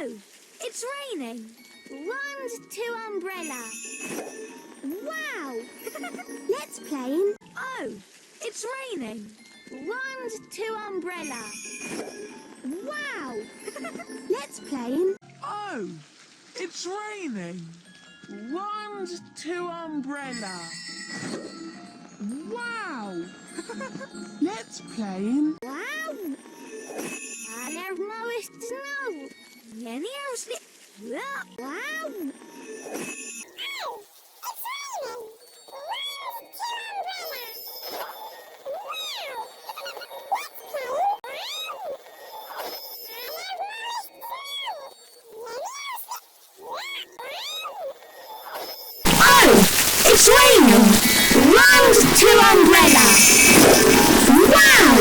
Oh, it's raining. Round to umbrella. Wow! Let's play in. Oh, it's raining. Round to umbrella. Wow! Let's play in. Oh, it's raining. Wand to umbrella. Wow! Let's play in. Wow! I don't know if snow. Any else? Wow! It's raining! Round to umbrella! Wow!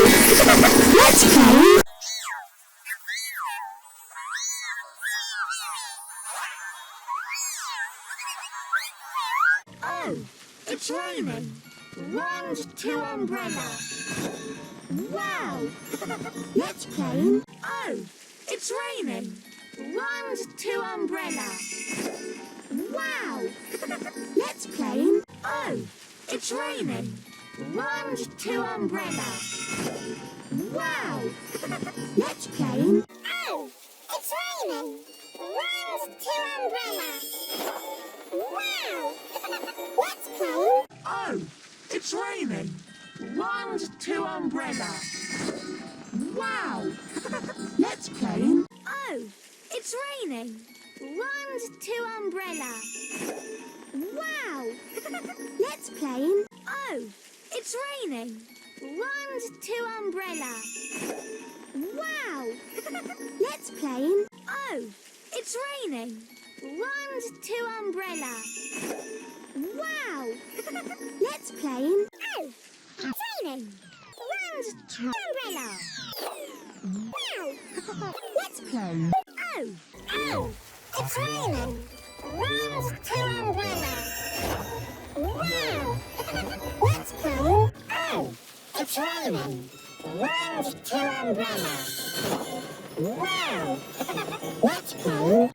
Let's play! Oh, it's raining. Round to umbrella. Wow! Let's play in. Oh, it's raining. Round to umbrella. Wow! Let's play in. Oh, it's raining. Round to umbrella. Wow! Let's play in. Oh, it's raining. Round to umbrella. Wow! Let's play in. Oh, it's raining. Round to umbrella. Wow! Let's play in. Oh, it's raining. Round to umbrella. Wow! Let's play in. Oh, it's raining. Round to umbrella. Wow! Let's play in. Oh, it's raining. Round to umbrella. Wow! Let's play in. Oh, it's raining. Round to umbrella. Wow! Let's play. Oh, it's raining. Round to umbrella. Wow! Let's play. Oh, it's raining. Round to umbrella. Wow! Let's play.